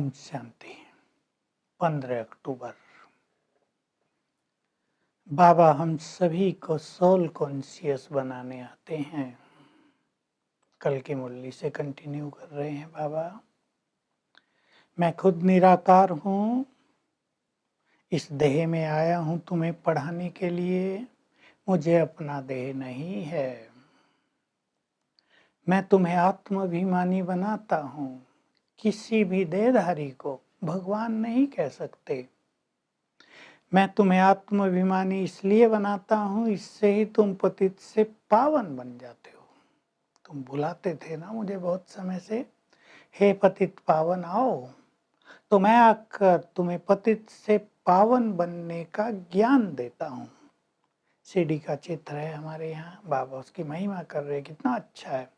ओम शांति। 15 अक्टूबर। बाबा हम सभी को सोल कॉन्शियस बनाने आते हैं। कल की मुरली से कंटिन्यू कर रहे हैं। बाबा मैं खुद निराकार हूँ, इस देह में आया हूँ तुम्हें पढ़ाने के लिए। मुझे अपना देह नहीं है। मैं तुम्हें आत्माभिमानी बनाता हूँ। किसी भी देहधारी को भगवान नहीं कह सकते। मैं तुम्हें आत्माभिमानी इसलिए बनाता हूँ, इससे ही तुम पतित से पावन बन जाते हो। तुम बुलाते थे ना मुझे बहुत समय से, हे पतित पावन आओ, तो मैं आकर तुम्हें पतित से पावन बनने का ज्ञान देता हूँ। सीढ़ी का चित्र है हमारे यहाँ, बाबा उसकी महिमा कर रहे, कितना अच्छा है।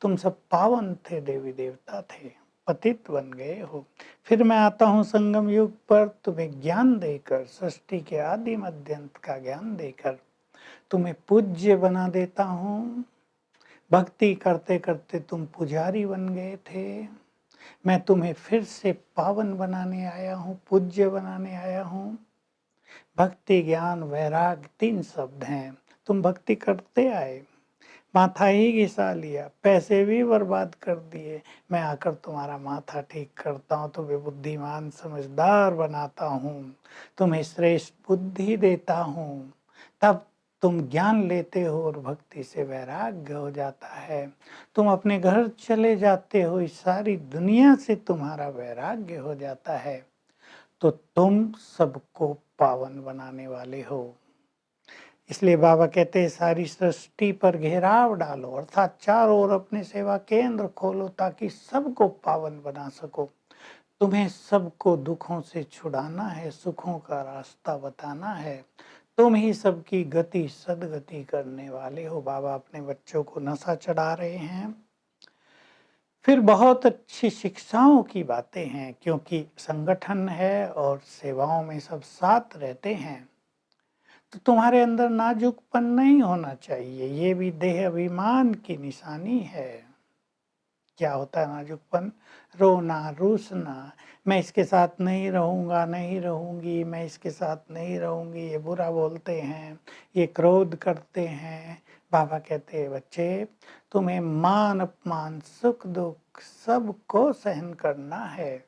तुम सब पावन थे, देवी देवता थे, पतित बन गए हो। फिर मैं आता हूँ संगम युग पर, तुम्हें ज्ञान देकर, सृष्टि के आदि मध्यंत का ज्ञान देकर तुम्हें पूज्य बना देता हूँ। भक्ति करते करते तुम पुजारी बन गए थे। मैं तुम्हें फिर से पावन बनाने आया हूँ, पूज्य बनाने आया हूँ। भक्ति ज्ञान वैराग 3 शब्द हैं। तुम भक्ति करते आए, माथा ही घिसा लिया, पैसे भी बर्बाद कर दिए। मैं आकर तुम्हारा माथा ठीक करता हूँ, तुम्हें बुद्धिमान समझदार बनाता हूँ, तुम्हें श्रेष्ठ बुद्धि देता हूँ। तब तुम ज्ञान लेते हो और भक्ति से वैराग्य हो जाता है। तुम अपने घर चले जाते हो, इस सारी दुनिया से तुम्हारा वैराग्य हो जाता है। तो तुम सबको पावन बनाने वाले हो। इसलिए बाबा कहते हैं सारी सृष्टि पर घेराव डालो, अर्थात चारों ओर अपने सेवा केंद्र खोलो ताकि सबको पावन बना सको। तुम्हें सबको दुखों से छुड़ाना है, सुखों का रास्ता बताना है। तुम ही सबकी गति सदगति करने वाले हो। बाबा अपने बच्चों को नशा चढ़ा रहे हैं। फिर बहुत अच्छी शिक्षाओं की बातें हैं, क्योंकि संगठन है और सेवाओं में सब साथ रहते हैं। तो तुम्हारे अंदर नाजुकपन नहीं होना चाहिए, ये भी देह अभिमान की निशानी है। क्या होता है नाजुकपन? रोना, रूसना, मैं इसके साथ नहीं रहूँगा, नहीं रहूँगी, मैं इसके साथ नहीं रहूँगी, ये बुरा बोलते हैं, ये क्रोध करते हैं। बाबा कहते हैं बच्चे, तुम्हें मान अपमान सुख दुख सबको सहन करना है।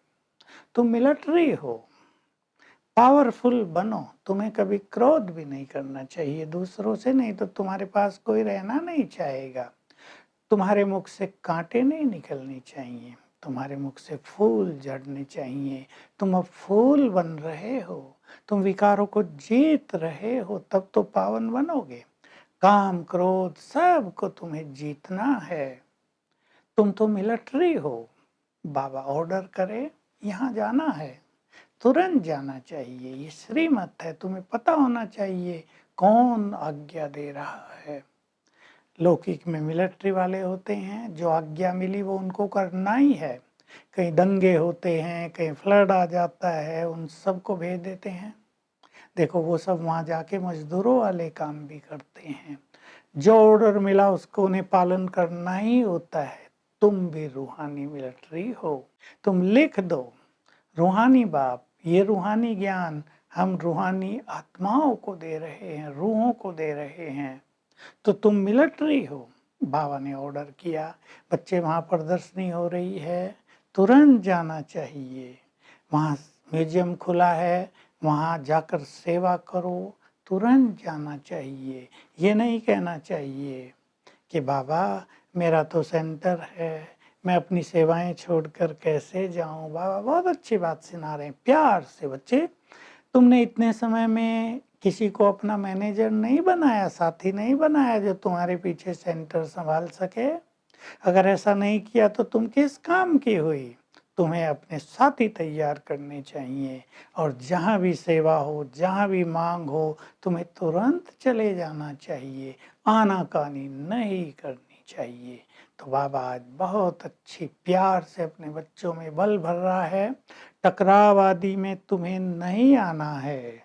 तुम मिलिट्री हो, पावरफुल बनो। तुम्हें कभी क्रोध भी नहीं करना चाहिए दूसरों से, नहीं तो तुम्हारे पास कोई रहना नहीं चाहेगा। तुम्हारे मुख से कांटे नहीं निकलने चाहिए, तुम्हारे मुख से फूल झड़ने चाहिए। तुम अब फूल बन रहे हो, तुम विकारों को जीत रहे हो, तब तो पावन बनोगे। काम क्रोध सब को तुम्हें जीतना है। तुम तो मिलिट्री हो। बाबा ऑर्डर करे, यहाँ जाना है, तुरंत जाना चाहिए। ये श्रीमत है, तुम्हें पता होना चाहिए कौन आज्ञा दे रहा है। लौकिक में मिलिट्री वाले होते हैं, जो आज्ञा मिली वो उनको करना ही है। कहीं दंगे होते हैं, कहीं फ्लड आ जाता है, उन सबको भेज देते हैं। देखो वो सब वहाँ जाके मजदूरों वाले काम भी करते हैं। जो ऑर्डर मिला उसको उन्हें पालन करना ही होता है। तुम भी रूहानी मिलिट्री हो। तुम लिख दो, रूहानी बाप, ये रूहानी ज्ञान हम रूहानी आत्माओं को दे रहे हैं, रूहों को दे रहे हैं। तो तुम मिलिट्री हो। बाबा ने ऑर्डर किया, बच्चे वहाँ प्रदर्शनी हो रही है, तुरंत जाना चाहिए। वहाँ म्यूजियम खुला है, वहाँ जाकर सेवा करो, तुरंत जाना चाहिए। ये नहीं कहना चाहिए कि बाबा मेरा तो सेंटर है, मैं अपनी सेवाएं छोड़कर कैसे जाऊं। बाबा बहुत अच्छी बात सुना रहे हैं प्यार से। बच्चे, तुमने इतने समय में किसी को अपना मैनेजर नहीं बनाया, साथी नहीं बनाया जो तुम्हारे पीछे सेंटर संभाल सके। अगर ऐसा नहीं किया तो तुम किस काम की हुई? तुम्हें अपने साथी तैयार करने चाहिए, और जहाँ भी सेवा हो, जहाँ भी मांग हो, तुम्हें तुरंत चले जाना चाहिए, आनाकानी नहीं करनी चाहिए। तो बाबा आज बहुत अच्छी प्यार से अपने बच्चों में बल भर रहा है, टकराव आदि में तुम्हें नहीं आना है।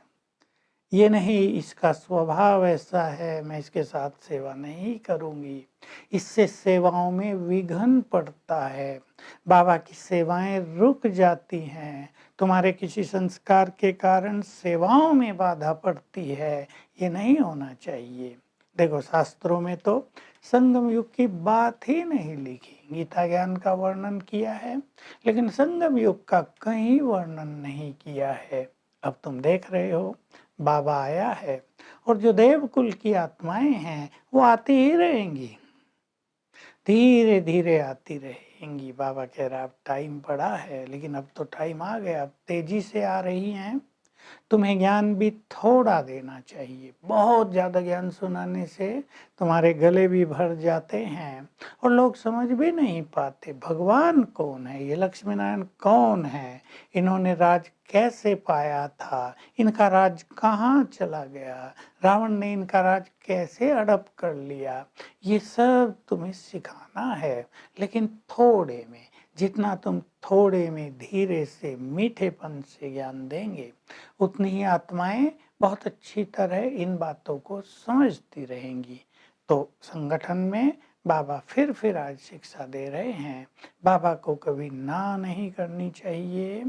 ये नहीं इसका स्वभाव ऐसा है, मैं इसके साथ सेवा नहीं करूंगी, इससे सेवाओं में विघ्न पड़ता है, बाबा की सेवाएं रुक जाती हैं, तुम्हारे किसी संस्कार के कारण सेवाओं में बाधा पड़ती है, ये नहीं होना चाहिए। देखो शास्त्रों में तो संगम युग की बात ही नहीं लिखी, गीता ज्ञान का वर्णन किया है लेकिन संगम युग का कहीं वर्णन नहीं किया है। अब तुम देख रहे हो बाबा आया है और जो देवकुल की आत्माएं हैं वो आती ही रहेंगी, धीरे धीरे आती रहेंगी। बाबा कह रहा अब टाइम पड़ा है, लेकिन अब तो टाइम आ गया, अब तेजी से आ रही हैं। तुम्हें ज्ञान भी थोड़ा देना चाहिए, बहुत ज़्यादा ज्ञान सुनाने से तुम्हारे गले भी भर जाते हैं और लोग समझ भी नहीं पाते भगवान कौन है, ये लक्ष्मी नारायण कौन है, इन्होंने राज कैसे पाया था, इनका राज कहाँ चला गया, रावण ने इनका राज कैसे हड़प कर लिया, ये सब तुम्हें सिखाना है। लेकिन थोड़े में, जितना तुम थोड़े में धीरे से मीठेपन से ज्ञान देंगे उतनी ही आत्माएं बहुत अच्छी तरह इन बातों को समझती रहेंगी। तो संगठन में बाबा फिर आज शिक्षा दे रहे हैं, बाबा को कभी ना नहीं करनी चाहिए,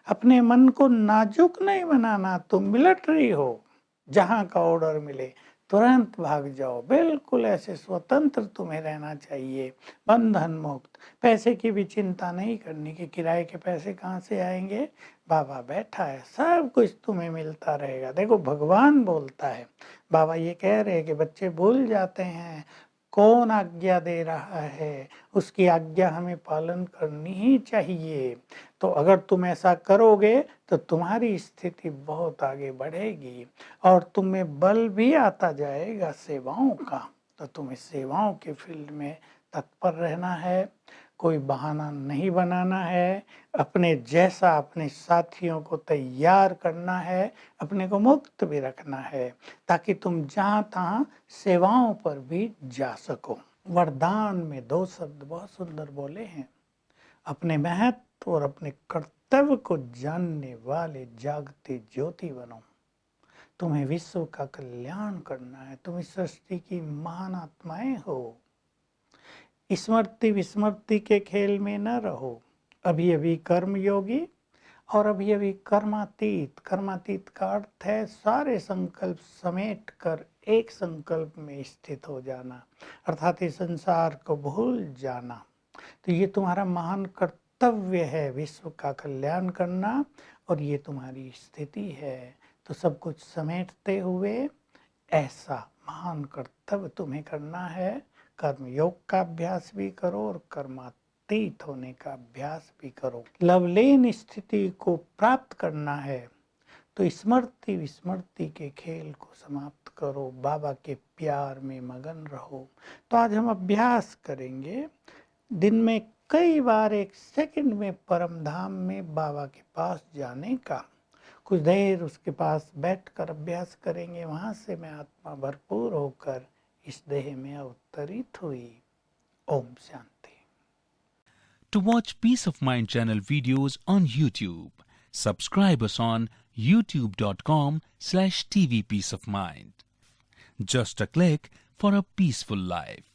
अपने मन को नाजुक नहीं बनाना। तुम मिलिट्री हो, जहां का ऑर्डर मिले तुरंत भाग जाओ, बिल्कुल ऐसे स्वतंत्र तुम्हें रहना चाहिए, बंधन मुक्त। पैसे की भी चिंता नहीं करनी कि किराए के पैसे कहाँ से आएंगे, बाबा बैठा है, सब कुछ तुम्हें मिलता रहेगा। देखो भगवान बोलता है, बाबा ये कह रहे हैं कि बच्चे भूल जाते हैं कौन आज्ञा दे रहा है, उसकी आज्ञा हमें पालन करनी ही चाहिए। तो अगर तुम ऐसा करोगे तो तुम्हारी स्थिति बहुत आगे बढ़ेगी और तुम्हें बल भी आता जाएगा सेवाओं का। तो तुम्हें सेवाओं के फील्ड में तत्पर रहना है, कोई बहाना नहीं बनाना है, अपने जैसा अपने साथियों को तैयार करना है, अपने को मुक्त भी रखना है ताकि तुम जहाँ तहाँ सेवाओं पर भी जा सको। वरदान में 2 शब्द बहुत सुंदर बोले हैं, अपने महत्व और अपने कर्तव्य को जानने वाले जागते ज्योति बनो। तुम्हें विश्व का कल्याण करना है, तुम इस सृष्टि की महान आत्माएं हो, स्मृति विस्मृति के खेल में न रहो। अभी अभी कर्म योगी और अभी अभी कर्मातीत। कर्मातीत का अर्थ है सारे संकल्प समेट कर एक संकल्प में स्थित हो जाना, अर्थात इस संसार को भूल जाना। तो ये तुम्हारा महान कर्तव्य है, विश्व का कल्याण करना, और ये तुम्हारी स्थिति है। तो सब कुछ समेटते हुए ऐसा महान कर्तव्य तुम्हें करना है। कर्म योग का अभ्यास भी करो और कर्मातीत होने का अभ्यास भी करो। लवलीन स्थिति को प्राप्त करना है तो स्मृति विस्मृति के खेल को समाप्त करो, बाबा के प्यार में मगन रहो। तो आज हम अभ्यास करेंगे दिन में कई बार 1 सेकंड में परम धाम में बाबा के पास जाने का। कुछ देर उसके पास बैठकर अभ्यास करेंगे, वहां से मैं आत्मा भरपूर होकर इस देह में अवतरित हुई। Om Shanti. To watch Peace of Mind channel videos on YouTube, subscribe us on youtube.com/tvpeaceofmind. Just a click for a peaceful life.